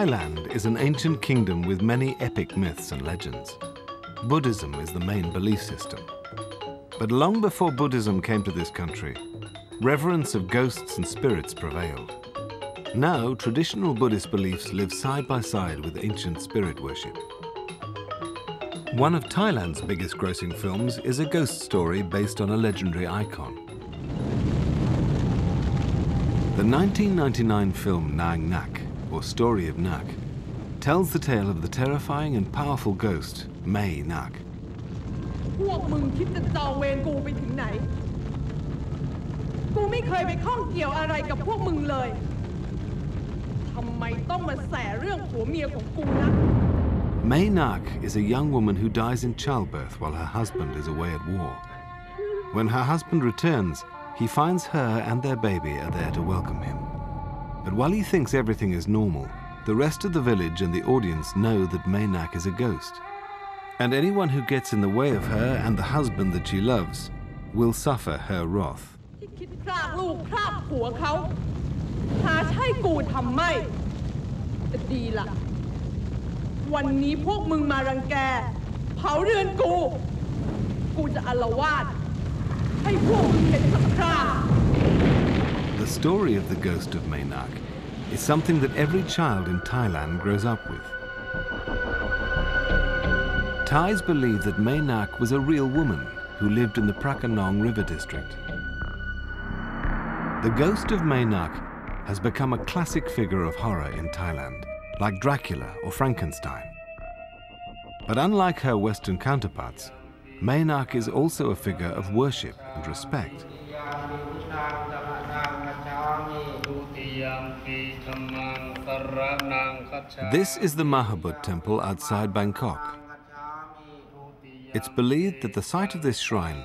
Thailand is an ancient kingdom with many epic myths and legends. Buddhism is the main belief system. But long before Buddhism came to this country, reverence of ghosts and spirits prevailed. Now, traditional Buddhist beliefs live side by side with ancient spirit worship. One of Thailand's biggest grossing films is a ghost story based on a legendary icon. The 1999 film Nang Nak, or Story of Nak, tells the tale of the terrifying and powerful ghost, Mae Nak. พวกมึงคิดจะจองเวรกูไปถึงไหน กูไม่เคยไปข้องเกี่ยวอะไรกับพวกมึงเลย ทำไมต้องมาแสเรื่องผัวเมียของกูนะ Mae Nak is a young woman who dies in childbirth while her husband is away at war. When her husband returns, he finds her and their baby are there to welcome him. But while he thinks everything is normal, the rest of the village and the audience know that Mae Nak is a ghost. And anyone who gets in the way of her and the husband that she loves will suffer her wrath. ที่คิดพรากลูกพรากผัวเขาหาใช่กูทำไม่แต่ดีล่ะ วันนี้พวกมึงมารังแกเผาเรือนกู กูจะอาละวาดให้พวกมึงเห็นสักครา The story of the ghost of Mae Nak is something that every child in Thailand grows up with. Thais believe that Mae Nak was a real woman who lived in the Prakanong River district. The ghost of Mae Nak has become a classic figure of horror in Thailand, like Dracula or Frankenstein. But unlike her Western counterparts, Mae Nak is also a figure of worship and respect. This is the Mahabut temple outside Bangkok. It's believed that the site of this shrine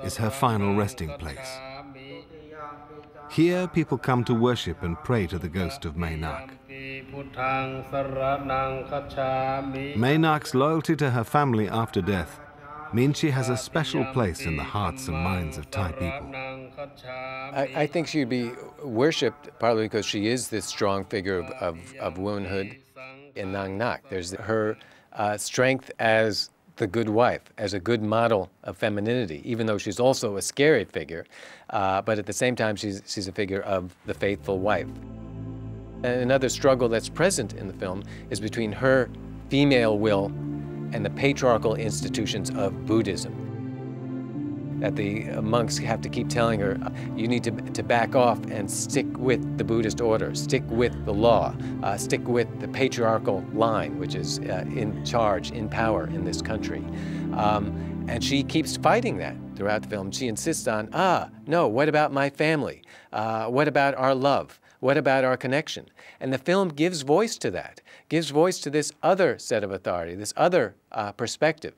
is her final resting place. Here, people come to worship and pray to the ghost of Mae Nak. Mae Nak's loyalty to her family after death means she has a special place in the hearts and minds of Thai people. I think she'd be worshipped partly because she is this strong figure of womanhood in Nang Nak. There's her strength as the good wife, as a good model of femininity, even though she's also a scary figure, but at the same time she's a figure of the faithful wife. And another struggle that's present in the film is between her female will and the patriarchal institutions of Buddhism. That the monks have to keep telling her, you need to back off and stick with the Buddhist order, stick with the law, stick with the patriarchal line, which is in charge, in power in this country. And she keeps fighting that throughout the film. She insists on, no, what about my family? What about our love? What about our connection? And the film gives voice to that, gives voice to this other set of authority, this other perspective.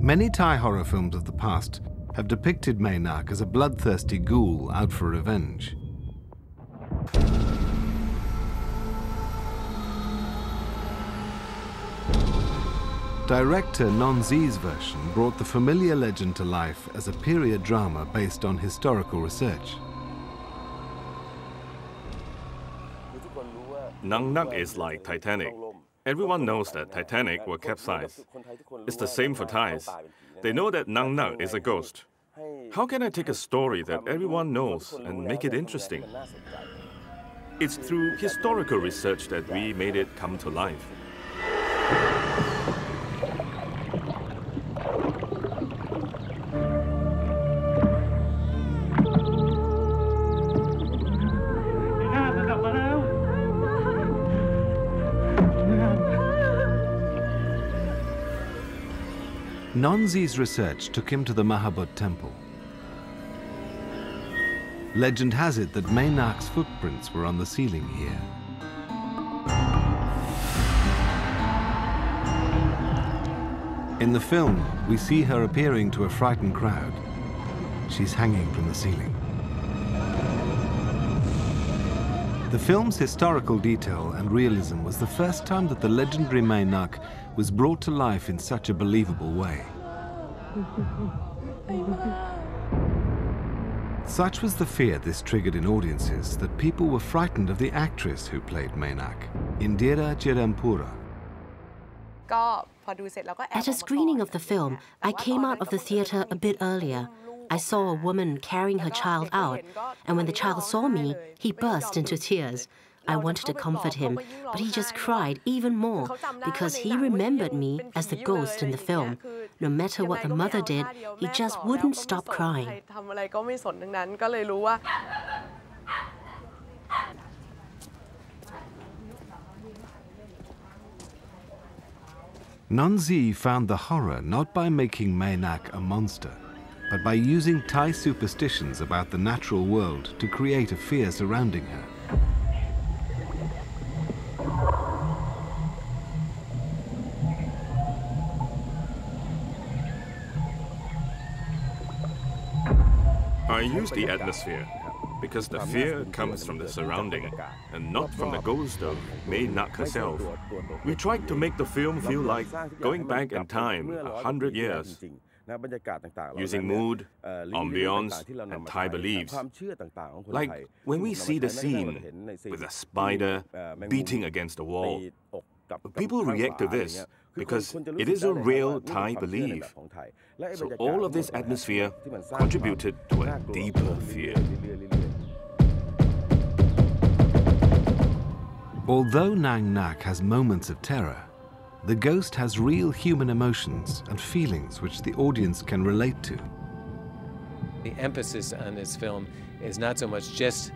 Many Thai horror films of the past have depicted Mae Nak as a bloodthirsty ghoul out for revenge. Director Non Zi's version brought the familiar legend to life as a period drama based on historical research. Nang Nak is like Titanic. Everyone knows that Titanic will capsize. It's the same for Thais. They know that Nang Nak is a ghost. How can I take a story that everyone knows and make it interesting? It's through historical research that we made it come to life. Non Zi's research took him to the Mahabut temple. Legend has it that Mae Nak's footprints were on the ceiling here. In the film, we see her appearing to a frightened crowd. She's hanging from the ceiling. The film's historical detail and realism was the first time that the legendary Mae Nak was brought to life in such a believable way. Such was the fear this triggered in audiences that people were frightened of the actress who played Mainak, Indira Chirampura. At a screening of the film, I came out of the theater a bit earlier. I saw a woman carrying her child out, and when the child saw me, he burst into tears. I wanted to comfort him, but he just cried even more because he remembered me as the ghost in the film. No matter what the mother did, he just wouldn't stop crying. Nunzi found the horror not by making Mainak a monster, but by using Thai superstitions about the natural world to create a fear surrounding her. I use the atmosphere because the fear comes from the surrounding and not from the ghost of Mainak herself. We tried to make the film feel like going back in time 100 years, using mood, ambience, and Thai beliefs. Like when we see the scene with a spider beating against the wall, people react to this because it is a real Thai belief. So all of this atmosphere contributed to a deeper fear. Although Nang Nak has moments of terror, the ghost has real human emotions and feelings which the audience can relate to. The emphasis on this film is not so much just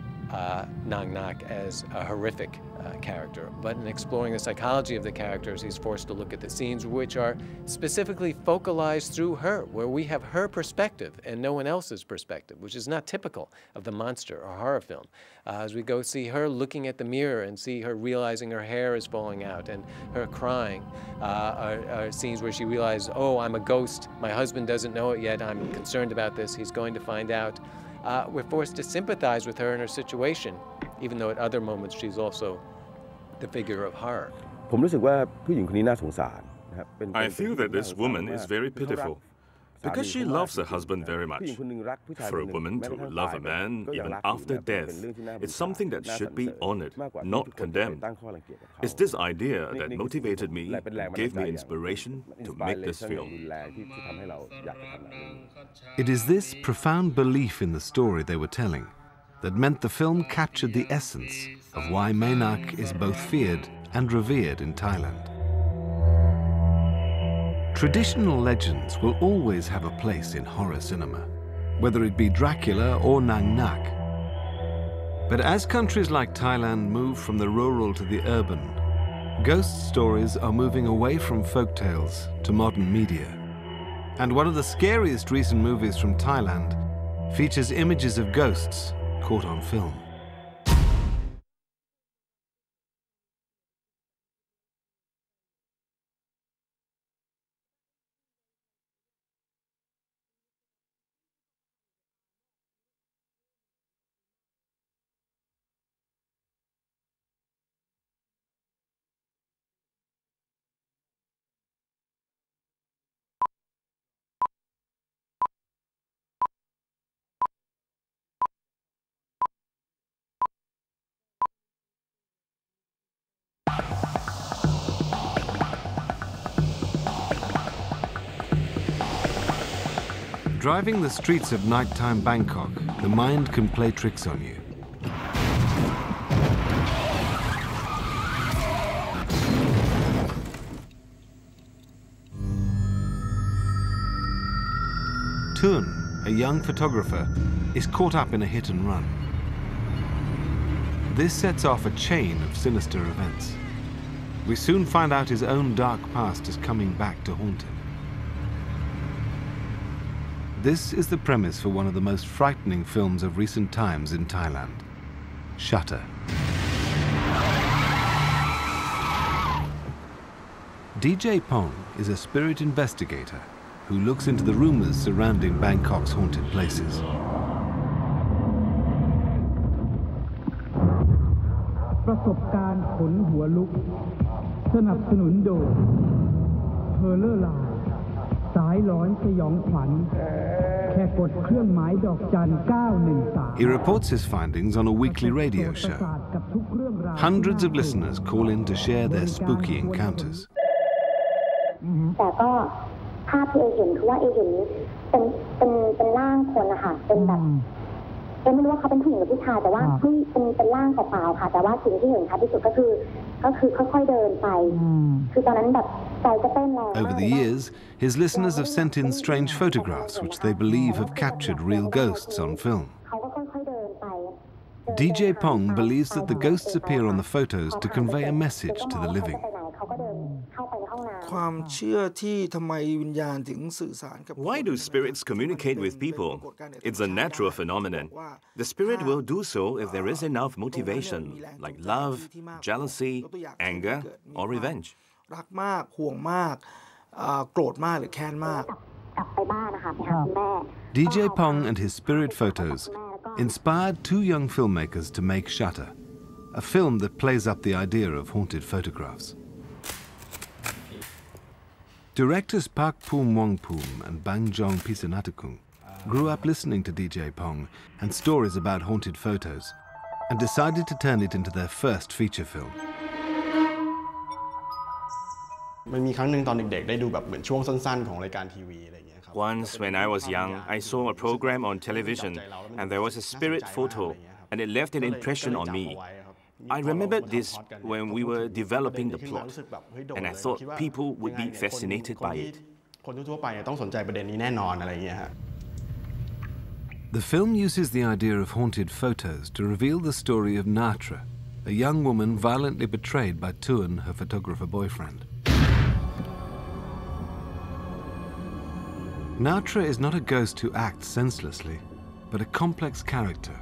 Nang Nak as a horrific character, but in exploring the psychology of the characters, he's forced to look at the scenes which are specifically focalized through her, where we have her perspective and no one else's perspective, which is not typical of the monster or horror film. As we go see her looking at the mirror and see her realizing her hair is falling out and her crying, are scenes where she realizes, oh, I'm a ghost, my husband doesn't know it yet, I'm concerned about this, he's going to find out. We're forced to sympathize with her and her situation, even though at other moments she's also the figure of horror. I feel that this woman is very pitiful because she loves her husband very much. For a woman to love a man even after death, it's something that should be honored, not condemned. It's this idea that motivated me, gave me inspiration to make this film. It is this profound belief in the story they were telling that meant the film captured the essence of why Mainak is both feared and revered in Thailand. Traditional legends will always have a place in horror cinema, whether it be Dracula or Nang Nak. But as countries like Thailand move from the rural to the urban, ghost stories are moving away from folktales to modern media. And one of the scariest recent movies from Thailand features images of ghosts caught on film. Driving the streets of nighttime Bangkok, the mind can play tricks on you. Thun, a young photographer, is caught up in a hit and run. This sets off a chain of sinister events. We soon find out his own dark past is coming back to haunt him. This is the premise for one of the most frightening films of recent times in Thailand, Shutter. DJ Pong is a spirit investigator who looks into the rumors surrounding Bangkok's haunted places. He reports his findings on a weekly radio show. Hundreds of listeners call in to share their spooky encounters. แต่ก็ภาพที่เห็นคือว่าเห็นเป็นร่างคนนะคะเป็นแบบไม่รู้ว่าเขาเป็นผู้หญิงหรือผู้ชายแต่ว่าเป็นร่างเปล่าๆค่ะแต่ว่าสิ่งที่เห็นชัดที่สุดก็คือค่อยๆเดินไปคือตอนนั้นแบบใจก็เต้นแรง Over the years, his listeners have sent in strange photographs which they believe have captured real ghosts on film. เขาก็ค่อยๆเดินไป DJ Pong believes that the ghosts appear on the photos to convey a message to the living. เขาก็เดินเข้าไปในห้องน้ำ ความเชื่อที่ทำไมวิญญาณถึงสื่อสารกับ Why do spirits communicate with people? It's a natural phenomenon. The spirit will do so if there is enough motivation, like love, jealousy, anger, or revenge. รักมากห่วงมากโกรธมากหรือแค้นมาก กลับไปบ้านนะคะไปหาคุณแม่ DJ Pong and his spirit photos inspired two young filmmakers to make Shutter, a film that plays up the idea of haunted photographs. Directors Park Poom Wongpoom and Bang Jong Pisanatakung grew up listening to DJ Pong and stories about haunted photos and decided to turn it into their first feature film. มันมีครั้งหนึ่งตอนเด็กๆได้ดูแบบเหมือนช่วงสั้นๆของรายการทีวีอะไรอย่างเงี้ยครับ Once, when I was young, I saw a program on television, and there was a spirit photo, and it left an impression on me. I remembered this when we were developing the plot, and I thought people would be fascinated by it. คนทั่วๆไปต้องสนใจประเด็นนี้แน่นอนอะไรอย่างเงี้ยฮะ The film uses the idea of haunted photos to reveal the story of Natra, a young woman violently betrayed by Tuan, her photographer boyfriend. Natra is not a ghost who acts senselessly, but a complex character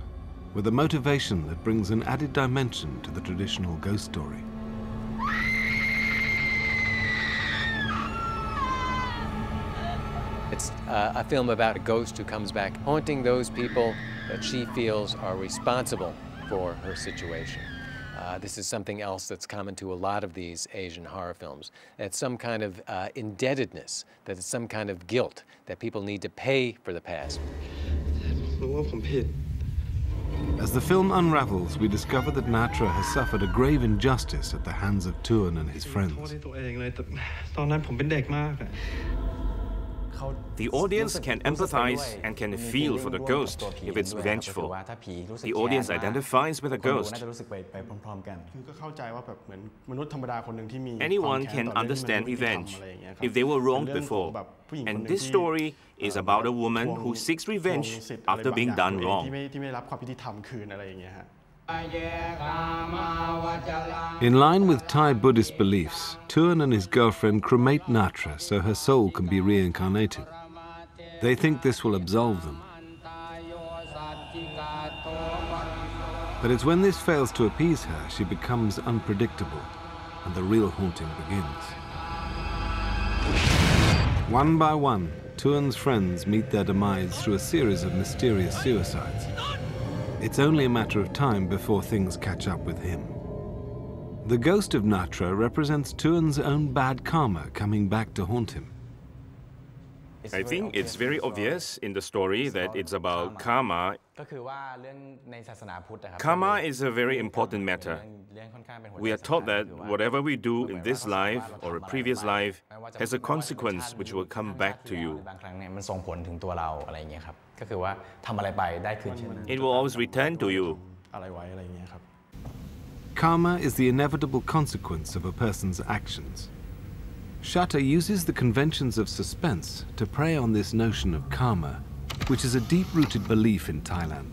with a motivation that brings an added dimension to the traditional ghost story. It's a film about a ghost who comes back haunting those people that she feels are responsible for her situation. This is something else that's common to a lot of these Asian horror films. It's some kind of indebtedness, that it's some kind of guilt that people need to pay for the past. As the film unravels, we discover that Natra has suffered a grave injustice at the hands of Tuan and his friends. The audience can empathize and can feel for the ghost if it's vengeful. The audience identifies with the ghost. Anyone can understand revenge if they were wronged before. And this story is about a woman who seeks revenge after being done wrong. In line with Thai Buddhist beliefs, Tuan and his girlfriend cremate Natra so her soul can be reincarnated. They think this will absolve them. But it's when this fails to appease her, she becomes unpredictable, and the real haunting begins. One by one, Tuan's friends meet their demise through a series of mysterious suicides. It's only a matter of time before things catch up with him. The ghost of Natra represents Tuan's own bad karma coming back to haunt him. I think it's very obvious in the story that it's about karma. Karma is a very important matter. We are taught that whatever we do in this life or a previous life has a consequence which will come back to you. It will always return to you. Karma is the inevitable consequence of a person's actions. Shutter uses the conventions of suspense to prey on this notion of karma, which is a deep-rooted belief in Thailand.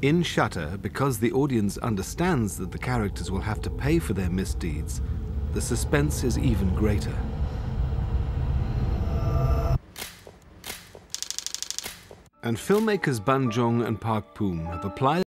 In Shutter, because the audience understands that the characters will have to pay for their misdeeds, the suspense is even greater. And filmmakers Ban Jong and Park Poom have applied